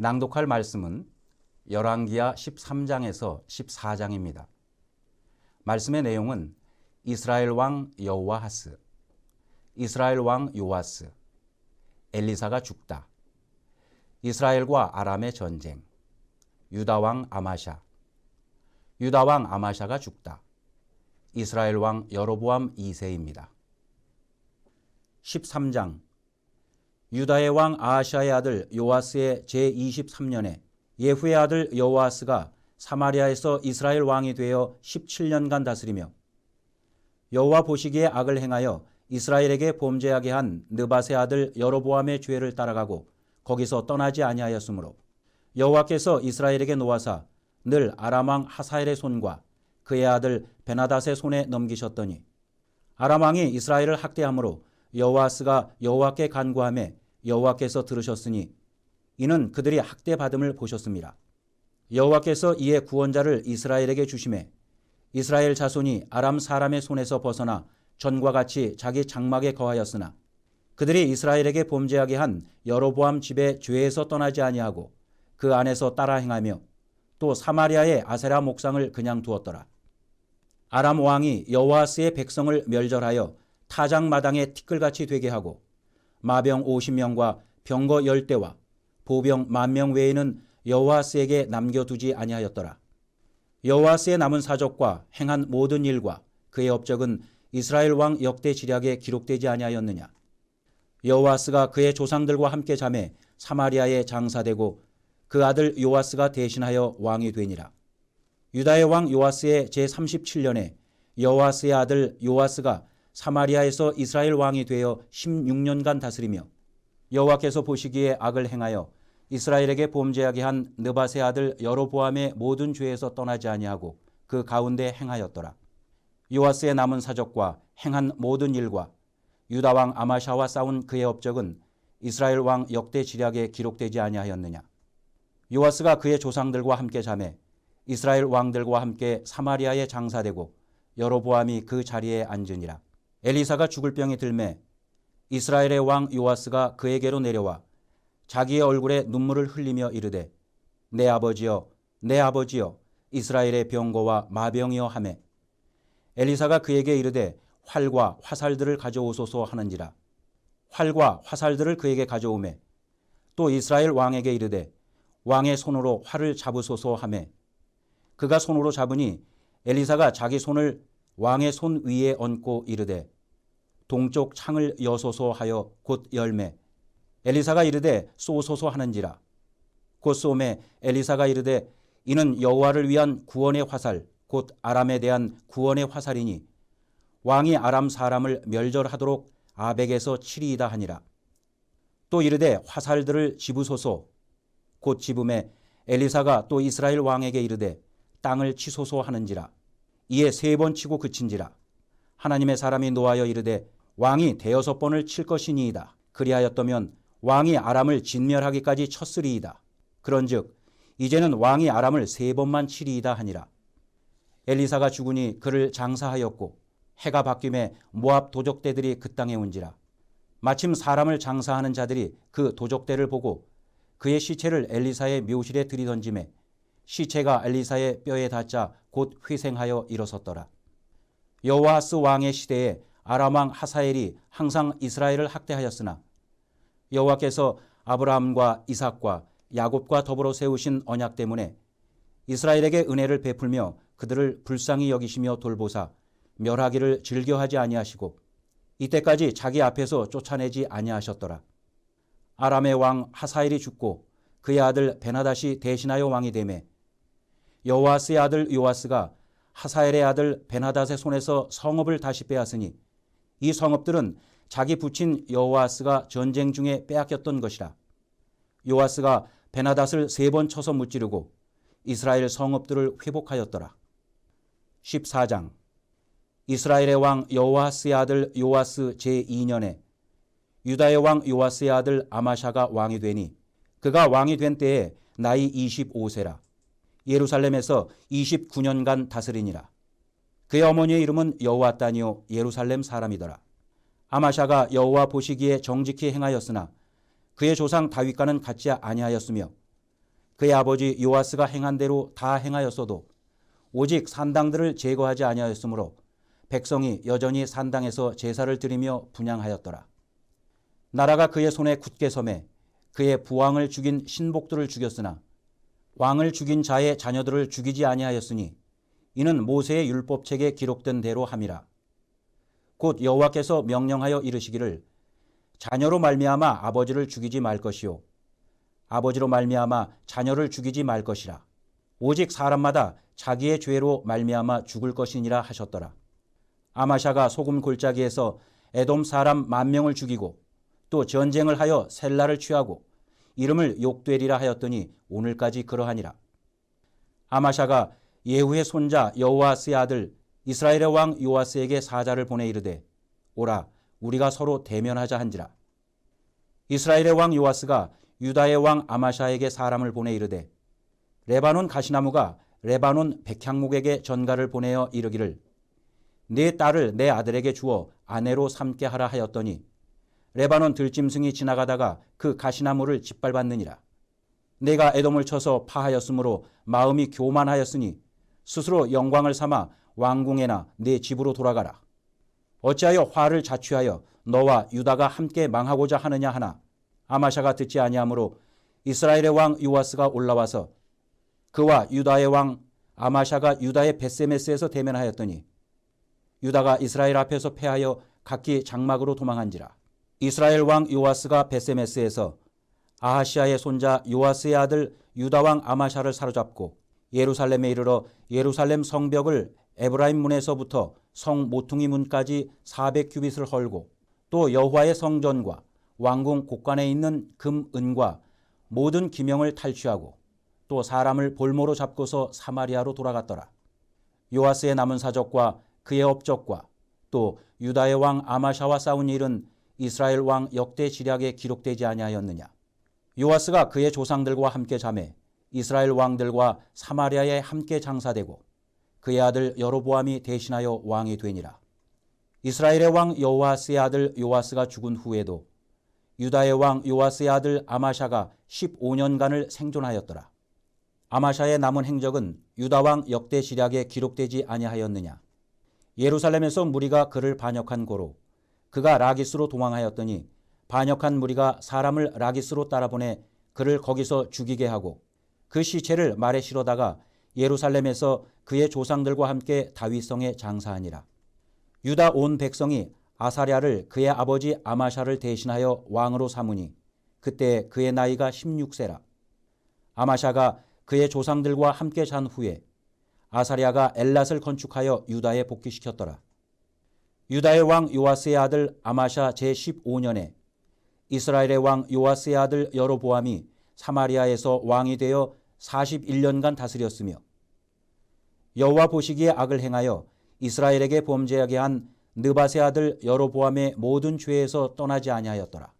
낭독할 말씀은 열왕기하 13장에서 14장입니다. 말씀의 내용은 이스라엘 왕 여호아하스, 이스라엘 왕 요아스, 엘리사가 죽다, 이스라엘과 아람의 전쟁, 유다 왕 아마샤, 유다 왕 아마샤가 죽다, 이스라엘 왕 여로보암 2세입니다. 13장 유다의 왕 아하샤의 아들 요아스의 제23년에 예후의 아들 여호아스가 사마리아에서 이스라엘 왕이 되어 17년간 다스리며 여호와 보시기에 악을 행하여 이스라엘에게 범죄하게 한 느밧의 아들 여로보암의 죄를 따라가고 거기서 떠나지 아니하였으므로 여호와께서 이스라엘에게 놓아사 늘 아람 왕 하사엘의 손과 그의 아들 베나닷의 손에 넘기셨더니 아람 왕이 이스라엘을 학대함으로 여호아스가 여호와께 간구하매 여호와께서 들으셨으니 이는 그들이 학대받음을 보셨습니다. 여호와께서 이에 구원자를 이스라엘에게 주시매 이스라엘 자손이 아람 사람의 손에서 벗어나 전과 같이 자기 장막에 거하였으나 그들이 이스라엘에게 범죄하게 한 여로보암 집의 죄에서 떠나지 아니하고 그 안에서 따라 행하며 또 사마리아의 아세라 목상을 그냥 두었더라. 아람 왕이 여호아스의 백성을 멸절하여 타작마당에 티끌같이 되게 하고 마병 50명과 병거 10대와 보병 10,000명 외에는 여호아스에게 남겨두지 아니하였더라. 여호아스의 남은 사적과 행한 모든 일과 그의 업적은 이스라엘 왕 역대 지략에 기록되지 아니하였느냐. 여호아스가 그의 조상들과 함께 잠에 사마리아에 장사되고 그 아들 요아스가 대신하여 왕이 되니라. 유다의 왕 요아스의 제37년에 여호아스의 아들 요아스가 사마리아에서 이스라엘 왕이 되어 16년간 다스리며 여호와께서 보시기에 악을 행하여 이스라엘에게 범죄하게 한 느밧의 아들 여로보암의 모든 죄에서 떠나지 아니하고 그 가운데 행하였더라. 요아스의 남은 사적과 행한 모든 일과 유다 왕 아마샤와 싸운 그의 업적은 이스라엘 왕 역대 지략에 기록되지 아니하였느냐. 요아스가 그의 조상들과 함께 잠에 이스라엘 왕들과 함께 사마리아에 장사되고 여로보암이 그 자리에 앉으니라. 엘리사가 죽을 병이 들매 이스라엘의 왕 요아스가 그에게로 내려와 자기의 얼굴에 눈물을 흘리며 이르되 내 아버지여 내 아버지여 이스라엘의 병거와 마병이여 하매 엘리사가 그에게 이르되 활과 화살들을 가져오소서 하는지라. 활과 화살들을 그에게 가져오매 또 이스라엘 왕에게 이르되 왕의 손으로 활을 잡으소서 하매 그가 손으로 잡으니 엘리사가 자기 손을 왕의 손 위에 얹고 이르되 동쪽 창을 여소서 하여 곧 열매 엘리사가 이르되 쏘소서 하는지라. 곧 쏘매 엘리사가 이르되 이는 여호와를 위한 구원의 화살 곧 아람에 대한 구원의 화살이니 왕이 아람 사람을 멸절하도록 아벡에서 치리이다 하니라. 또 이르되 화살들을 집으소서 곧 집음에 엘리사가 또 이스라엘 왕에게 이르되 땅을 치소서 하는지라. 이에 3번 치고 그친지라. 하나님의 사람이 노하여 이르되 왕이 5번을 칠 것이니이다. 그리하였더면 왕이 아람을 진멸하기까지 쳤으리이다. 그런즉 이제는 왕이 아람을 3번만 치리이다 하니라. 엘리사가 죽으니 그를 장사하였고 해가 바뀜에 모압 도적대들이 그 땅에 온지라. 마침 사람을 장사하는 자들이 그 도적대를 보고 그의 시체를 엘리사의 묘실에 들이던지매 시체가 엘리사의 뼈에 닿자 곧 회생하여 일어섰더라. 여호아스 왕의 시대에 아람 왕 하사엘이 항상 이스라엘을 학대하였으나 여호와께서 아브라함과 이삭과 야곱과 더불어 세우신 언약 때문에 이스라엘에게 은혜를 베풀며 그들을 불쌍히 여기시며 돌보사 멸하기를 즐겨하지 아니하시고 이때까지 자기 앞에서 쫓아내지 아니하셨더라. 아람의 왕 하사엘이 죽고 그의 아들 베나닷이 대신하여 왕이 되매 여호아스의 아들 요아스가 하사엘의 아들 베나닷의 손에서 성읍을 다시 빼앗으니 이 성읍들은 자기 부친 여호아스가 전쟁 중에 빼앗겼던 것이라. 요아스가 베나닷을 3번 쳐서 무찌르고 이스라엘 성읍들을 회복하였더라. 14장 이스라엘의 왕 여호아스의 아들 요아스 제2년에 유다의 왕 요아스의 아들 아마샤가 왕이 되니 그가 왕이 된 때에 나이 25세라. 예루살렘에서 29년간 다스리니라. 그의 어머니의 이름은 여호아따니요 예루살렘 사람이더라. 아마샤가 여호와 보시기에 정직히 행하였으나 그의 조상 다윗과는 같지 아니하였으며 그의 아버지 요아스가 행한 대로 다 행하였어도 오직 산당들을 제거하지 아니하였으므로 백성이 여전히 산당에서 제사를 드리며 분향하였더라. 나라가 그의 손에 굳게 섬에 그의 부왕을 죽인 신복들을 죽였으나 왕을 죽인 자의 자녀들을 죽이지 아니하였으니 이는 모세의 율법책에 기록된 대로 함이라. 곧 여호와께서 명령하여 이르시기를 자녀로 말미암아 아버지를 죽이지 말 것이요 아버지로 말미암아 자녀를 죽이지 말 것이라. 오직 사람마다 자기의 죄로 말미암아 죽을 것이니라 하셨더라. 아마샤가 소금 골짜기에서 에돔 사람 10,000명을 죽이고 또 전쟁을 하여 셀라를 취하고 이름을 욕되리라 하였더니 오늘까지 그러하니라. 아마샤가 예후의 손자 여호아스의 아들 이스라엘의 왕 요아스에게 사자를 보내 이르되 오라 우리가 서로 대면하자 한지라. 이스라엘의 왕 요아스가 유다의 왕 아마샤에게 사람을 보내 이르되 레바논 가시나무가 레바논 백향목에게 전가를 보내어 이르기를 네 딸을 내 아들에게 주어 아내로 삼게 하라 하였더니 레바논 들짐승이 지나가다가 그 가시나무를 짓밟았느니라. 내가 에돔을 쳐서 파하였으므로 마음이 교만하였으니 스스로 영광을 삼아 왕궁에나 내 집으로 돌아가라. 어찌하여 화를 자취하여 너와 유다가 함께 망하고자 하느냐 하나 아마샤가 듣지 아니하므로 이스라엘의 왕 요아스가 올라와서 그와 유다의 왕 아마샤가 유다의 벳세메스에서 대면하였더니 유다가 이스라엘 앞에서 패하여 각기 장막으로 도망한지라. 이스라엘 왕 요아스가 벳세메스에서 아하시아의 손자 요아스의 아들 유다 왕 아마샤를 사로잡고 예루살렘에 이르러 예루살렘 성벽을 에브라임 문에서부터 성 모퉁이 문까지 400규빗을 헐고 또 여호와의 성전과 왕궁 곳간에 있는 금, 은과 모든 기명을 탈취하고 또 사람을 볼모로 잡고서 사마리아로 돌아갔더라. 요아스의 남은 사적과 그의 업적과 또 유다의 왕 아마샤와 싸운 일은 이스라엘 왕 역대 지략에 기록되지 아니하였느냐. 요아스가 그의 조상들과 함께 자매 이스라엘 왕들과 사마리아에 함께 장사되고 그의 아들 여로보암이 대신하여 왕이 되니라. 이스라엘의 왕 여호아스의 아들 요아스가 죽은 후에도 유다의 왕 요아스의 아들 아마샤가 15년간을 생존하였더라. 아마샤의 남은 행적은 유다 왕 역대 지략에 기록되지 아니하였느냐. 예루살렘에서 무리가 그를 반역한 고로 그가 라기스로 도망하였더니 반역한 무리가 사람을 라기스로 따라보내 그를 거기서 죽이게 하고 그 시체를 말에 실어다가 예루살렘에서 그의 조상들과 함께 다윗성에 장사하니라. 유다 온 백성이 아사랴를 그의 아버지 아마샤를 대신하여 왕으로 삼으니 그때 그의 나이가 16세라. 아마샤가 그의 조상들과 함께 잔 후에 아사랴가 엘랏을 건축하여 유다에 복귀시켰더라. 유다의 왕 요아스의 아들 아마샤 제15년에 이스라엘의 왕 요아스의 아들 여로보암이 사마리아에서 왕이 되어 41년간 다스렸으며 여호와 보시기에 악을 행하여 이스라엘에게 범죄하게 한 느밧의 아들 여로보암의 모든 죄에서 떠나지 아니하였더라.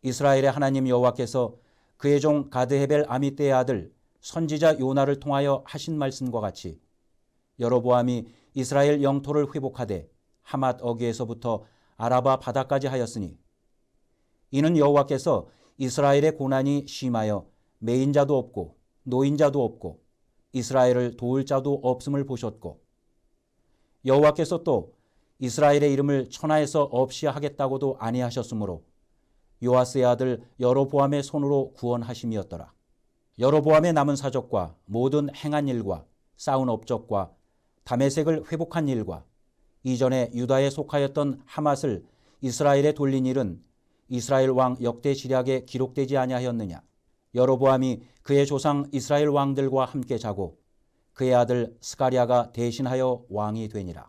이스라엘의 하나님 여호와께서 그의 종 가드헤벨 아미떼의 아들 선지자 요나를 통하여 하신 말씀과 같이 여로보암이 이스라엘 영토를 회복하되 하맛 어귀에서부터 아라바 바다까지 하였으니 이는 여호와께서 이스라엘의 고난이 심하여 매인자도 없고 노인자도 없고 이스라엘을 도울 자도 없음을 보셨고 여호와께서 또 이스라엘의 이름을 천하에서 없이 하겠다고도 아니하셨으므로 요아스의 아들 여로보암의 손으로 구원하심이었더라. 여로보암의 남은 사적과 모든 행한 일과 쌓은 업적과 다메섹을 회복한 일과 이전에 유다에 속하였던 하맛을 이스라엘에 돌린 일은 이스라엘 왕 역대 지략에 기록되지 아니하였느냐. 여로보암이 그의 조상 이스라엘 왕들과 함께 자고 그의 아들 스가랴가 대신하여 왕이 되니라.